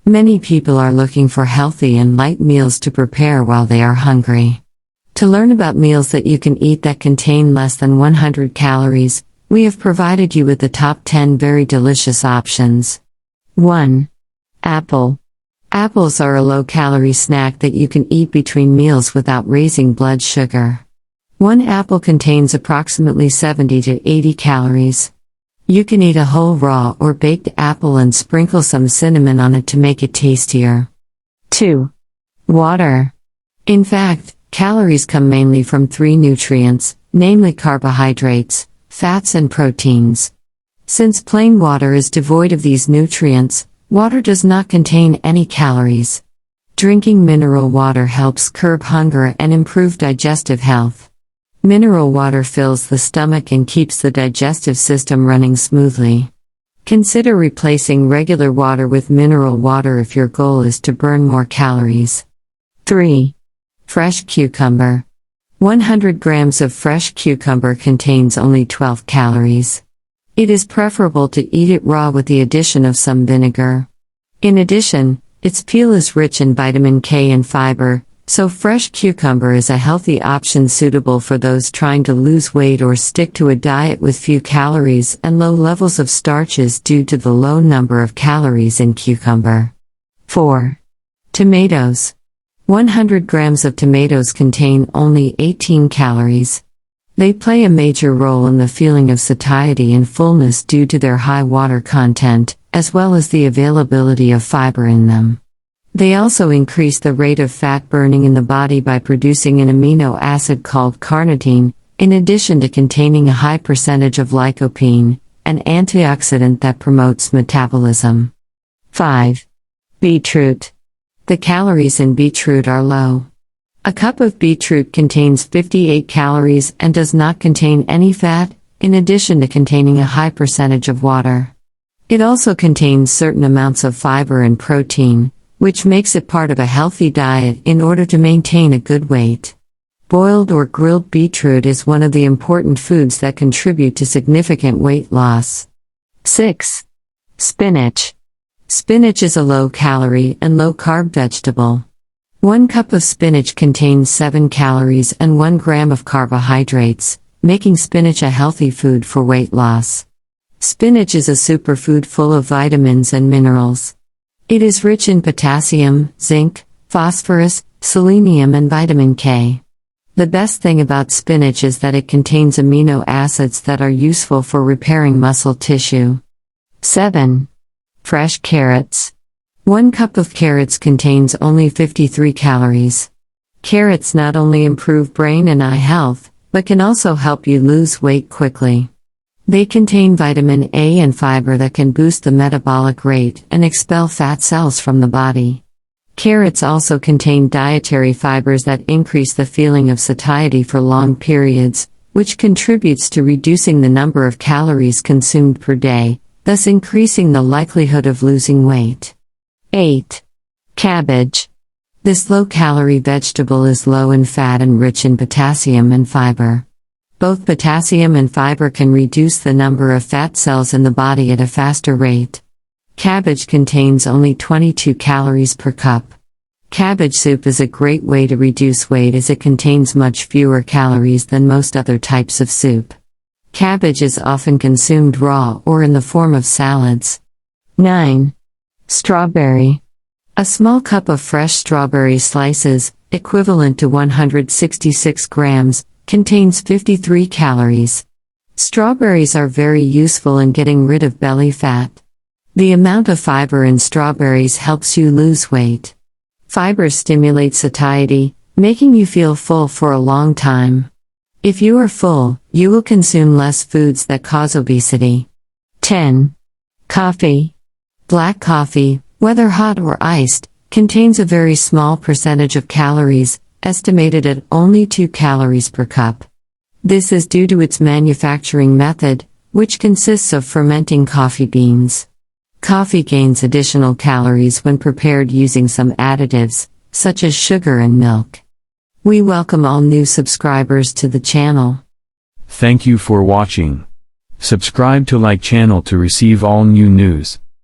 Many people are looking for healthy and light meals to prepare while they are hungry. To learn about meals that you can eat that contain less than 100 calories, we have provided you with the top 10 very delicious options. 1. Apple. Apples are a low-calorie snack that you can eat between meals without raising blood sugar. One apple contains approximately 70 to 80 calories. You can eat a whole raw or baked apple and sprinkle some cinnamon on it to make it tastier. 2. Water. In fact, calories come mainly from 3 nutrients, namely carbohydrates, fats and proteins. Since plain water is devoid of these nutrients, water does not contain any calories. Drinking mineral water helps curb hunger and improve digestive health. Mineral water fills the stomach and keeps the digestive system running smoothly. Consider replacing regular water with mineral water if your goal is to burn more calories. 3. Fresh cucumber. 100 grams of fresh cucumber contains only 12 calories. It is preferable to eat it raw with the addition of some vinegar. In addition, its peel is rich in vitamin K and fiber, so fresh cucumber is a healthy option suitable for those trying to lose weight or stick to a diet with few calories and low levels of starches due to the low number of calories in cucumber. 4. Tomatoes. 100 grams of tomatoes contain only 18 calories. They play a major role in the feeling of satiety and fullness due to their high water content, as well as the availability of fiber in them. They also increase the rate of fat burning in the body by producing an amino acid called carnitine, in addition to containing a high percentage of lycopene, an antioxidant that promotes metabolism. 5. Beetroot. The calories in beetroot are low. A cup of beetroot contains 58 calories and does not contain any fat, in addition to containing a high percentage of water. It also contains certain amounts of fiber and protein, which makes it part of a healthy diet in order to maintain a good weight. Boiled or grilled beetroot is one of the important foods that contribute to significant weight loss. 6. Spinach. Spinach is a low-calorie and low-carb vegetable. 1 cup of spinach contains 7 calories and 1 gram of carbohydrates, making spinach a healthy food for weight loss. Spinach is a superfood full of vitamins and minerals. It is rich in potassium, zinc, phosphorus, selenium and vitamin K. The best thing about spinach is that it contains amino acids that are useful for repairing muscle tissue. 7. Fresh carrots. 1 cup of carrots contains only 53 calories. Carrots not only improve brain and eye health, but can also help you lose weight quickly. They contain vitamin A and fiber that can boost the metabolic rate and expel fat cells from the body. Carrots also contain dietary fibers that increase the feeling of satiety for long periods, which contributes to reducing the number of calories consumed per day, thus increasing the likelihood of losing weight. 8. Cabbage. This low-calorie vegetable is low in fat and rich in potassium and fiber. Both potassium and fiber can reduce the number of fat cells in the body at a faster rate. Cabbage contains only 22 calories per cup. Cabbage soup is a great way to reduce weight as it contains much fewer calories than most other types of soup. Cabbage is often consumed raw or in the form of salads. 9. Strawberry. A small cup of fresh strawberry slices, equivalent to 166 grams, contains 53 calories. Strawberries are very useful in getting rid of belly fat. The amount of fiber in strawberries helps you lose weight. Fiber stimulates satiety, making you feel full for a long time. If you are full, you will consume less foods that cause obesity. 10. Coffee. Black coffee, whether hot or iced, contains a very small percentage of calories, estimated at only 2 calories per cup. This is due to its manufacturing method, which consists of fermenting coffee beans. Coffee gains additional calories when prepared using some additives, such as sugar and milk. We welcome all new subscribers to the channel. Thank you for watching. Subscribe to like channel to receive all new news.